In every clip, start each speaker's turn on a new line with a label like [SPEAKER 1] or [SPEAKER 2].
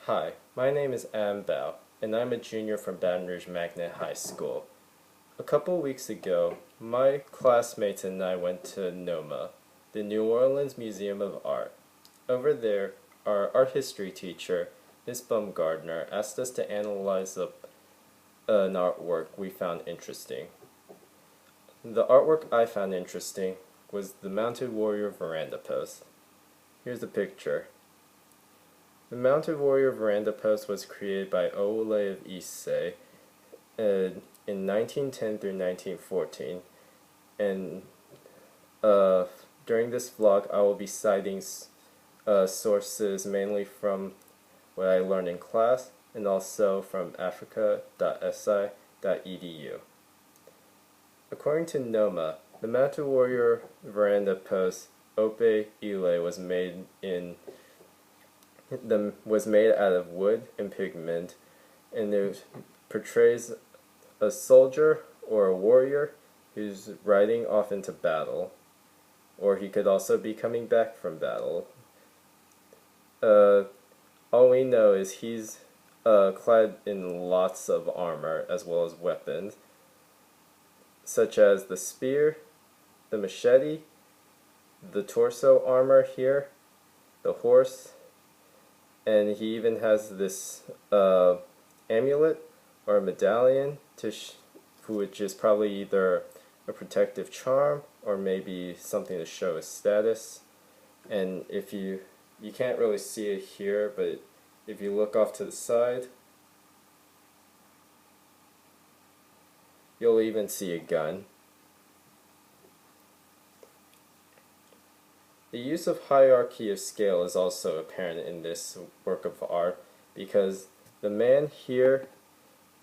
[SPEAKER 1] Hi, my name is Am Bao, and I'm a junior from Baton Rouge Magnet High School. A couple weeks ago, my classmates and I went to NOMA, the New Orleans Museum of Art. Over there, our art history teacher, Miss Baumgardner, asked us to analyze an artwork we found interesting. The artwork I found interesting was the Mounted Warrior Veranda pose. Here's a picture. The Mounted Warrior Veranda pose was created by Ole of Issei in 1910 through 1914, and during this vlog I will be citing sources mainly from what I learned in class and also from africa.si.edu. According to NOMA, the Mounted Warrior Veranda pose Ope Ile was made out of wood and pigment, and it portrays a soldier or a warrior who's riding off into battle, or he could also be coming back from battle. All we know is he's clad in lots of armor as well as weapons, such as the spear, the machete, the torso armor here, the horse, and he even has this amulet or a medallion which is probably either a protective charm or maybe something to show his status. And if you can't really see it here, but if you look off to the side, you'll even see a gun. The use of hierarchy of scale is also apparent in this work of art, because the man here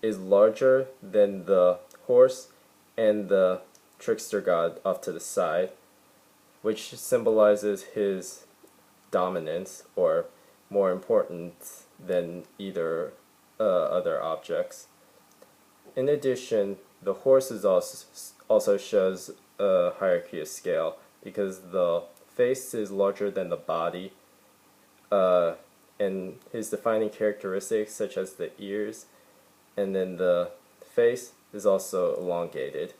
[SPEAKER 1] is larger than the horse and the trickster god off to the side, which symbolizes his dominance or more important than either other objects. In addition, the horse also shows a hierarchy of scale, because the face is larger than the body, and his defining characteristics such as the ears, and then the face is also elongated.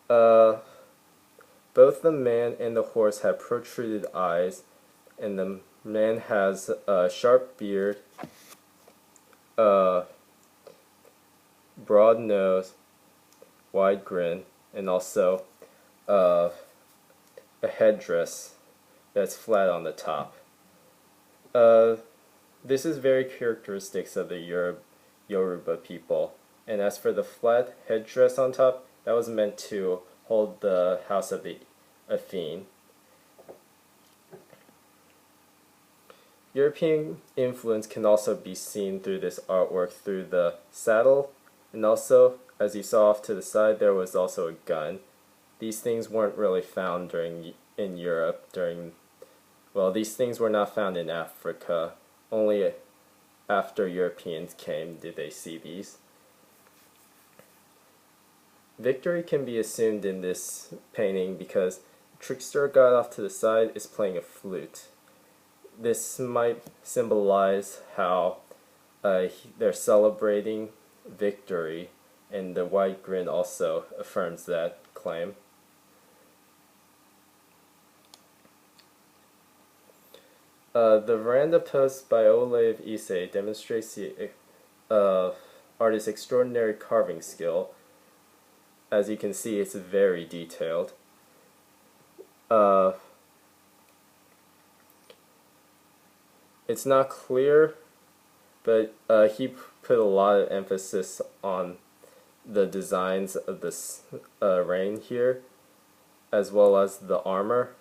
[SPEAKER 1] Both the man and the horse have protruded eyes, and the man has a sharp beard, broad nose, wide grin, and also a headdress that's flat on the top. This is very characteristic of the Yoruba people. And as for the flat headdress on top, that was meant to hold the house of the Afin. European influence can also be seen through this artwork through the saddle, and also, as you saw off to the side, there was also a gun. These things weren't really found in Europe these things were not found in Africa. Only after Europeans came did they see these. Victory can be assumed in this painting because trickster god off to the side is playing a flute. This might symbolize how they're celebrating victory, and the white grin also affirms that claim. The veranda post by Ole of Issei demonstrates the artist's extraordinary carving skill. As you can see, it's very detailed. It's not clear, but he put a lot of emphasis on the designs of this rein here, as well as the armor.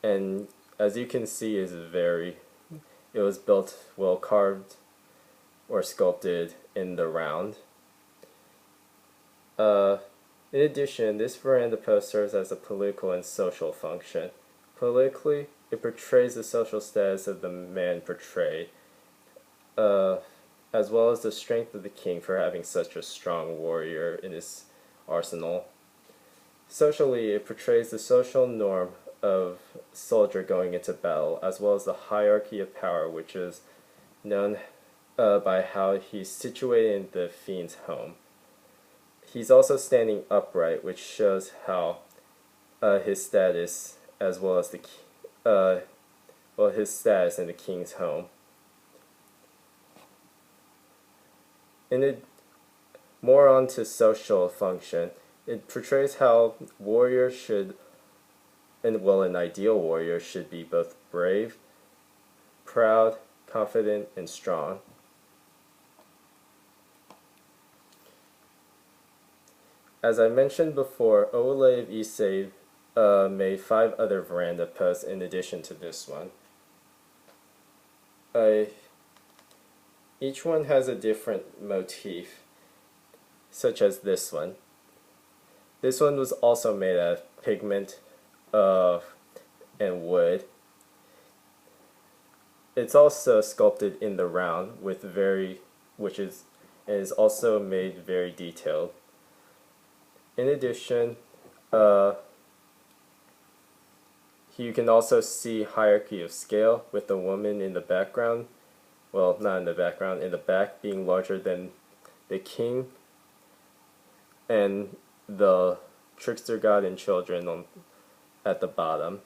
[SPEAKER 1] And as you can see, it was built well carved or sculpted in the round. In addition, this veranda post serves as a political and social function. Politically, it portrays the social status of the man portrayed, as well as the strength of the king for having such a strong warrior in his arsenal. Socially, it portrays the social norm of soldier going into battle, as well as the hierarchy of power, which is known by how he's situated in the fiend's home. He's also standing upright, which shows how his status, as well as his status in the king's home. More on to social function. It portrays how warriors should, an ideal warrior should be both brave, proud, confident, and strong. As I mentioned before, Ole of Issei made 5 other veranda posts in addition to this one. Each one has a different motif, such as this one. This one was also made out of pigment and wood. It's also sculpted in the round with which is also made very detailed. In addition, you can also see hierarchy of scale with the woman in the background, well, not in the background, in the back being larger than the king, and the trickster god and children at the bottom.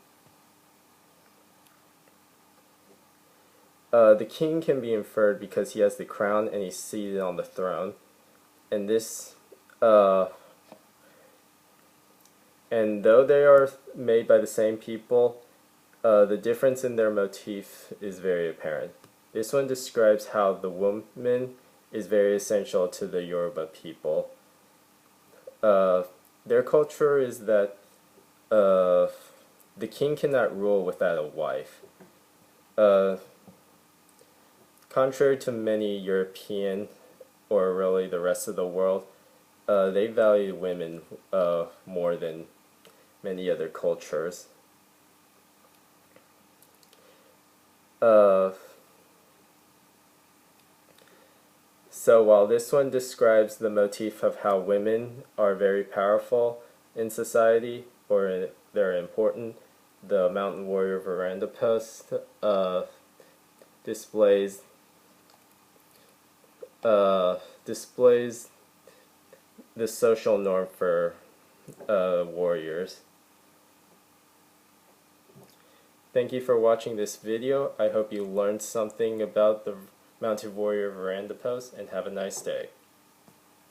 [SPEAKER 1] The king can be inferred because he has the crown and he's seated on the throne, and and though they are made by the same people, the difference in their motif is very apparent. This one describes how the woman is very essential to the Yoruba people. Their culture is that the king cannot rule without a wife. Contrary to many European, or really the rest of the world, they value women more than many other cultures. So while this one describes the motif of how women are very powerful in society, or they're important, the Mountain Warrior Veranda post displays the social norm for warriors. Thank you for watching this video. I hope you learned something about the Mounted Warrior Veranda post, and have a nice day.